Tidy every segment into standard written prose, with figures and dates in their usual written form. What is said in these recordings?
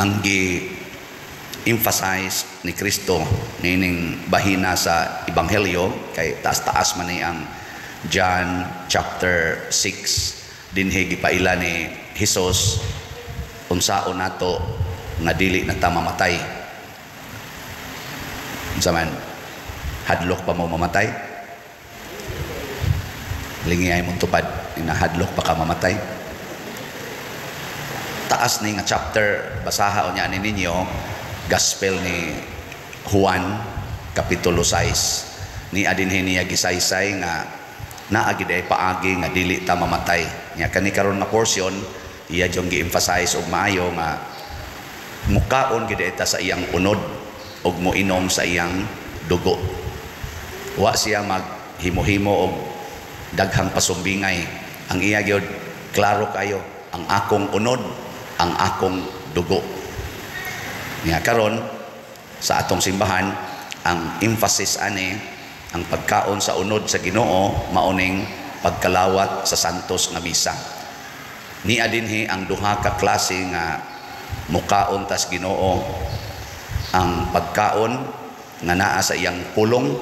ang gi-emphasize ni Kristo nining bahina sa Ebanghelyo kay taas-taas man ni ang John chapter 6 dinhi gipaila ni Hesus unsaon nato nga dili na ta mamatay. Unsa man hadlok pa mo mamatay? Lingiyay mong tupad na hadlok pa ka mamatay. Taas ni nga chapter basaha unya ninyo Gospel ni Juan kapitulo 6 ni adinhi niya gisaysay nga naa gid ay paagi nga dili ta mamatay. Nya kani karon nga portion iya jong gi-emphasize og maayo nga mukaon gid ta sa iyang unod og moinom sa iyang dugo. Wa siya maghimo-himo og daghang pasumbingay. Ang iya gyud klaro kayo, ang akong unod, ang akong dugo. Nya karon sa atong simbahan ang emphasis ani ang pagkaon sa unod sa Ginoo mauning pagkalawat sa santos nga misa. Ni adinhi ang duha ka klase nga mukaon tas Ginoo, ang pagkaon nga naa sa iyang pulong,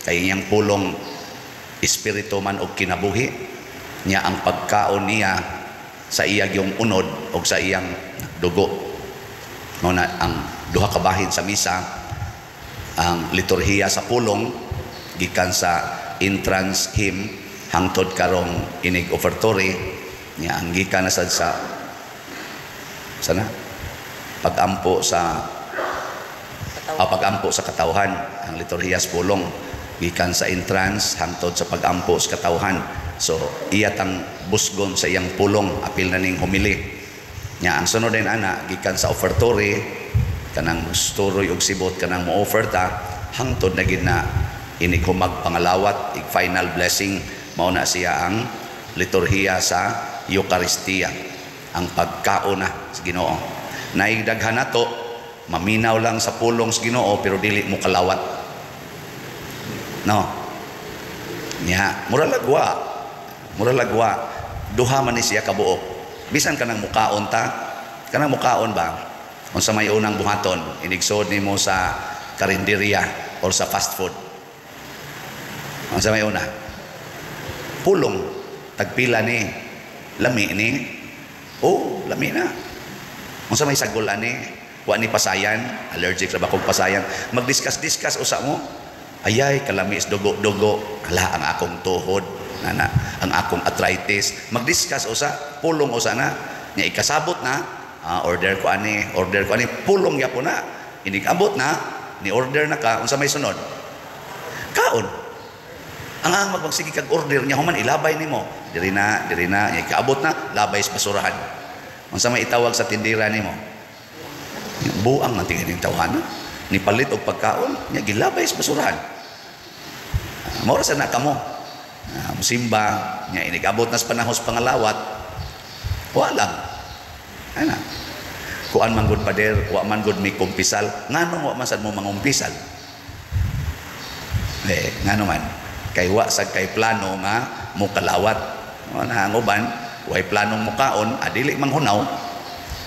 kay iyang pulong espiritu man og kinabuhi, nya ang pagkaon niya sa iyang yung unod o sa iyang dugo. No, na ang duha ka bahin sa misa, ang liturhiya sa pulong gikan sa entrance hymn hangtod karong inig offertory, nya ang gikan na sa sana pagampo sa pagampo sa katawhan, ang liturhiya sa pulong gikan sa entrance hangtod sa pagampo sa katawhan. So iya tang busgon sa iyang pulong apil na ning humili. Nya ang sunod din ana gikan sa offertory kanang sturoy og sibot kanang mo-offerta hangtod na gid na inig humag pangalawat ig final blessing mao na siya ang liturhiya sa Eucharistia, ang pagkaon na sa Ginoo. Naigdaghan nato maminaw lang sa pulong sa Ginoo pero dili mo kalawat. No. Nya mura lagwa duha man ni siya kabuok. Bisan kanang mukaon ta, kanang mukaon ba unsa may unang buhaton inigsod nimo sa karinderya or sa fast food, unsa may una pulong tagpila ni lami ni lami na, unsa may sagol ani wa ni pasayan, allergic ra ba kog pasayan, magdiskas usa mo ayay kalami is dugo hala ang akong tuhod nana, ang akong arthritis, magdiskas usa pulong usa na nya ikasabot na order ko ani pulong yapon na inig-abot na ni order na ka unsa may sunod kaon ang magpagsige kag order nya human ilabay nimo diri na nya ikaabot na labay sa basurahan unsa may itawag sa tindera nimo buang man tingin tawhana ni palit og pagkaon nya gilabay sa basurahan. Mao ra sa na kamo musimba nya inig-abot na sa panahos pangalawat wala ana kuan man gud pader wa man gud mi kumpisal nganong wa man sad mo mangumpisal ngano man kay wa sad kay plano nga mo kalawat na ang uban way planong mukaon adili manghunaw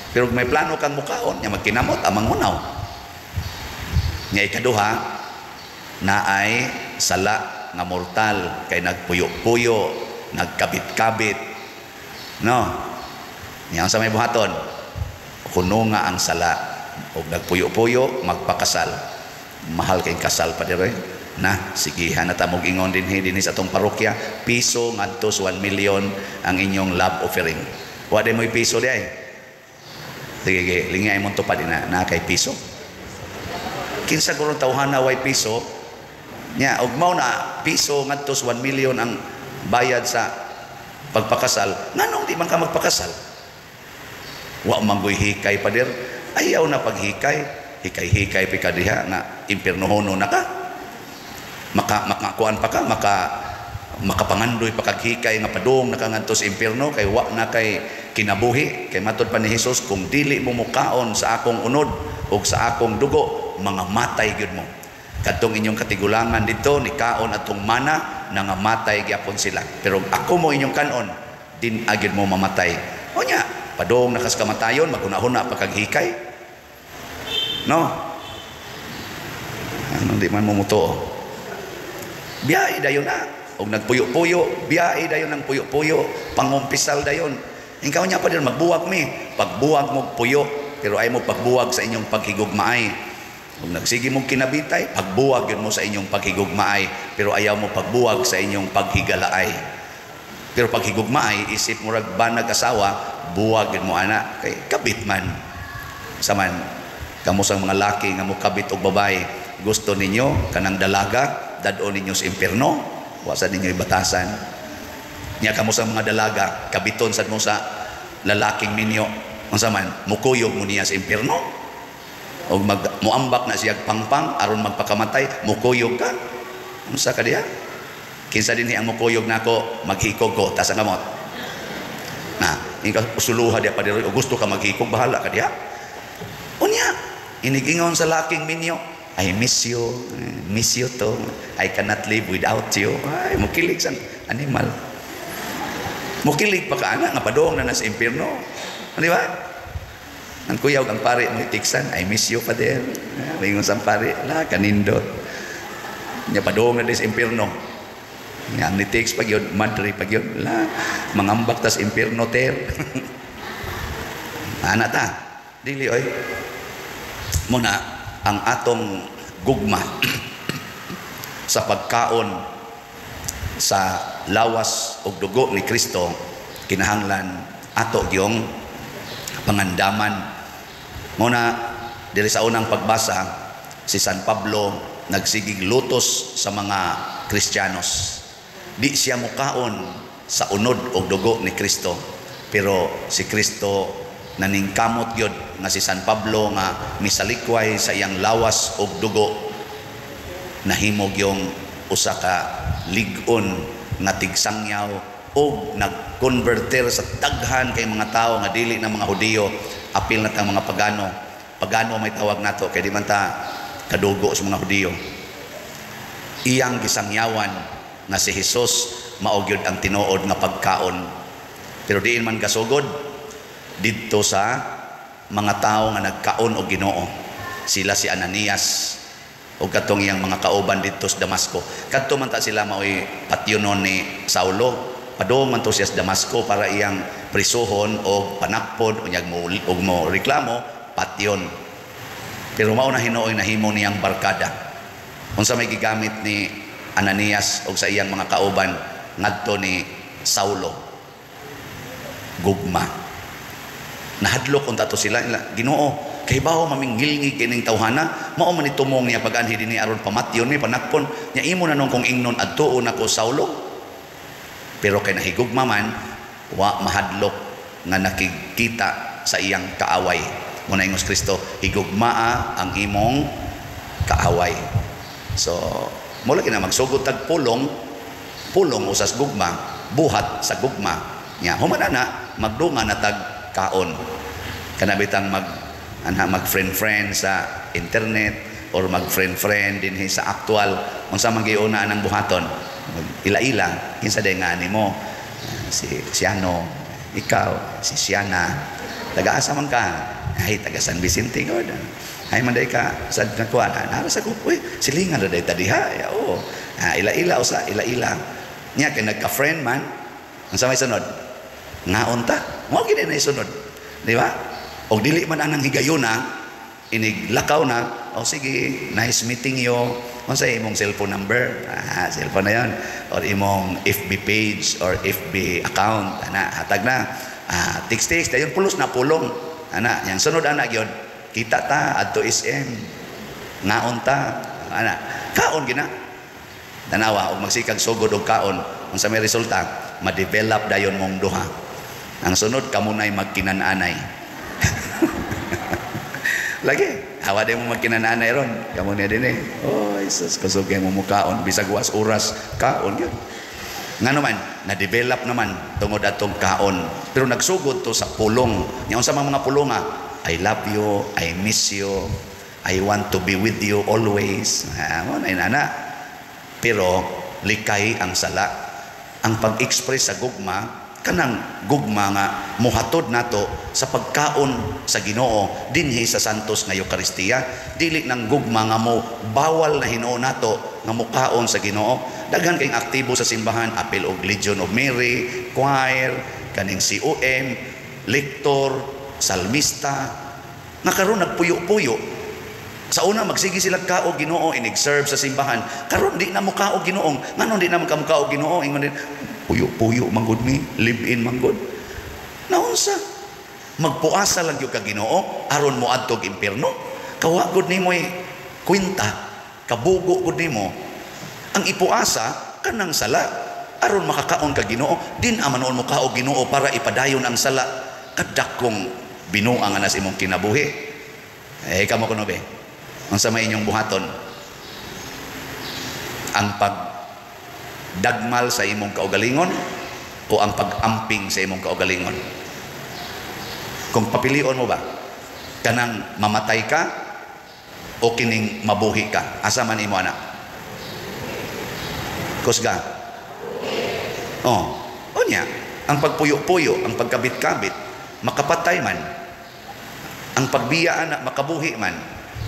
pero may plano kang mukaon nya magkinamot amang hunaw nya ikaduha na ay sala nga mortal kay nagpuyo-puyo nagkabit-kabit no. Nya sa may buhaton kuno nga ang sala og nagpuyo-puyo magpakasal mahal kay kasal pa dire na sigihan na ta mog ingon dinhi sa atong parokya piso ngadto sa 1 million ang inyong love offering wa day moy piso di ay sige lingay mo tupad na kay piso kinsa guro tawhana way piso nya og mao na piso ngadto sa 1 million ang bayad sa pagpakasal nganong di man ka magpakasal. Wa manggoy hikay pader ayaw na paghikay hikay pika diha nga impiernohono na ka makakuan pa ka makapangandoy pa kag hikay nga padung nakangadto sa impierno kay wa na kay kinabuhi kay matud pa ni Hesus kung dili mo mukaon sa akong unod ug sa akong dugo mga matay gyud mo kadtong inyong katigulangan dito ni kaon atong mana nangamatay gyapon sila pero ako mo inyong kanon din agid mo mamatay o nya padong nakas kamatayon maguna-huna pa kag hikay No? Ano di man mumuto. Biyai dayon na. O nagpuyo-puyo, biyai dayon ng puyo-puyo, pangumpisal dayon. Ikaw niya pa din magbuwag mi. Pagbuwag mo puyo, pero ay mo pagbuwag sa inyong paghigugmaay. Kung nagsige mong kinabitay, pagbuwag yun mo sa inyong paghigugmaay, pero ayaw mo pagbuwag sa inyong paghigalaay. Pero paghigugmaay, isip mo ragbanag asawa, buwag yun mo anak, kay kabit man. Saman, kamo sang mga laki nga mo kabit og babae, gusto ninyo kanang dalaga, dadon ninyo sa impierno, wasa ninyo ibatasan. Nya kamo sang mga dalaga, kabiton sad mo sa lalaking minyo, unsa man, mukuyog mo niya sa impierno. O muambak na siya pangpang aron magpakamatay, mukuyog ka. Unsa ka diha? Kinsa dinhi ang mukuyog nako, maghikog ko ta sa kamot. Na, ikaw usuluha diha pa diri, gusto ka maghikog, bahala ka diha. Unya, inigingon sa laking minyo, I miss you to, I cannot live without you. Ay, mukilig sa animal. Mukilig pa ka ana nga padong na sa impierno. Di ba? Ang kuyaw ang pare mo itiksan, I miss you, Father. Mingon sa pare, la kanindot. Nya padong na sa impierno. Nya ang nitiks pag yun, madre pag yun, la mangambak tas impierno ter. Ana ta. Dili oy. Muna ang atong gugma sa pagkaon sa lawas ug dugo ni Kristo kinahanglan ato gyung pangandaman. Muna diri sa unang pagbasa, si San Pablo nagsigig lutos sa mga Kristiyanos. Di siya mukaon sa unod og dugo ni Kristo, pero si Kristo naningkamot gyud nga si San Pablo nga misalikway sa iyang lawas og dugo, nahimog yung usa ka lig-on nga tigsangyaw o nag-converter sa daghan kay mga tao nga dili na mga Hudiyo, apil na tang mga pagano may tawag nato kay di man ta kadugo sa mga Hudiyo. Iyang gisangyawan nga si Jesus mao gyud ang tinuod nga pagkaon, pero diin man gasugod didto sa mga tao nga nagkaon og Ginoo. Sila si Ananias o katong iyang mga kauban didto sa Damasco. Kadto man ta sila mao'y patyonon ni Saulo. Padong man to siya sa Damasco para iyang prisuhon o panakpod o mo reklamo, patyon. Pero mao na hinuoy nahimo niyang barkada. Unsa may gigamit ni Ananias o sa iyang mga kauban ngadto ni Saulo? Gugma. Nahadlok unta to sila, Ginoo, kay bawo maminggilngi kining tawhana, mao man itumong niya pag-anhi dinhi aron pamatyon ni panakpon nya imo na nung kung ingnon adtuon ako Saulo. Pero kay nahigugma man, wa mahadlok nga nakikita sa iyang kaaway. Muna ingos Kristo, higugmaa ang imong kaaway. So, mula kina magsugod tag pulong usas gugma, buhat sa gugma. Nya human na magdunga na tag kaon. Kanabitang mag friend sa internet or mag friend dinhi sa actual unsa man giuna nang buhaton. Ila-ila kinsa day nga nimo, si ano, ikaw, si Siana, taga-asa man ka, ay taga San Vicente god, ay man day ka sa nakuan, nara sa kupoy silingan ra day tadiha, oo, ila-ila usa, ila-ila nya kay nagka-friend man, unsa may sunod, ngaon ta, mo gid na isunod, di ba? Og dili man anang higayuna, iniglakaw na, o sige, nice meeting you. Kung sa imong cellphone number, cellphone na yan, or imong FB page or FB account, hatag na, text, dayon pulos na pulong, yang sunod yun, kita ta, adto SM, ngaon ta, kaon gina, tanawa, o magsikag sugod og kaon, kung sa may resulta, ma-develop dayon mong duha. Ang sunod, kamunay magkinananay. Lagi, hawa din mo magkinananay ron. Kamu niya din oh, isus, kusog mo mukaon. Bisag was oras, kaon yun. Nga naman, na-develop naman tungod atong kaon. Pero nagsugod to sa pulong. Yung sa mga pulong I love you, I miss you, I want to be with you always. Pero likay ang sala. Ang pag-express sa gugma, kanang gugma nga muhatod nato sa pagkaon sa Ginoo dinhi sa santos nga Eucharistia. Dili nang gugma nga mo bawal na Hinuon nato nga mukaon sa Ginoo. Daghan kayong aktibo sa simbahan, apil og Legion of Mary, choir, kaning COM, lektor, salmista, nga karon nagpuyo-puyo. Sa una magsigi sila kaog Ginoo, inig-serve sa simbahan. Karon di na mo kaog Ginoong. Ngano di na mo kaog Ginoo? Ingon din puyo-puyo manggod mi, live-in manggod. Naunsa? Magpuasa lang yung ka Ginoo aron mo adtog impierno. Kawagod nimo kwenta, kabugo gud nimo. Ang ipuasa kanang sala aron makakaon ka Ginoo, din amanon mo kaog Ginoo para ipadayon ang sala kadakong binuang nga nas imong kinabuhi. Kamo kuno be. Ang sa inyong buhaton, ang pagdagmal sa imong kaugalingon o ang pag-amping sa imong kaugalingon? Kung papilion mo ba, kanang mamatay ka o kining mabuhi ka? Asa man imo anak? Kusga? Onya, ang pagpuyo-puyo, ang pagkabit-kabit, makapatay man. Ang pagbiyaan na makabuhi man.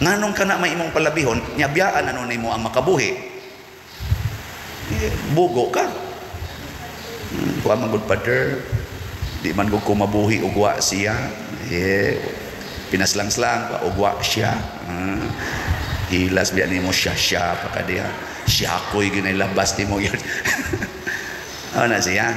Nganong ka na may imong palabihon, nyabiyaan ano nimo ang makabuhi. Bugo ka. Kuha man good father, di man ko mabuhi ugwa siya. Pinaslang-slang ugwa siya. Hilas biya nimo siya pa kadiya. Siya ko'y ginilabas nimo yun. Ano siya?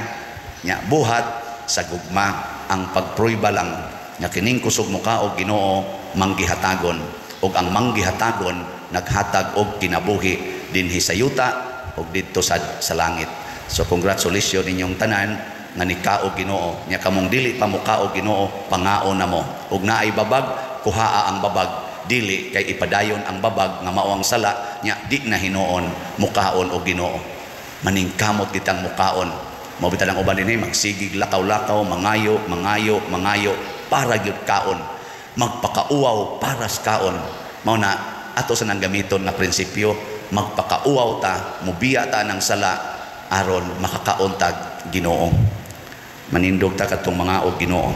Nya buhat sa gugma ang pagpruiba lang nga kining kusog mo ka o Ginoo manggihatagon. Og ang manggihatagon naghatag og kinabuhi dinhi sa yuta og didto sa langit. So congratulations ninyong tanan nga nikaog Ginoo. Nya kamong dili pa mo kaog Ginoo, pangaon na mo. Og naay babag, kuhaa ang babag. Dili kay ipadayon ang babag nga mao ang sala, nya di na Hinuon mukaon og Ginoo. Maningkamot kitang mukaon. Mao bitan ang uban dinhi magsigig lakaw-lakaw, mangayo para gyud kaon. Magpakauaw para sa kaon. Mao na ato sa nang gamiton na prinsipyo, magpakauaw ta, mubiya ta ng sala aron makakaon ta Ginoo. Manindog ta katong mga og Ginoo.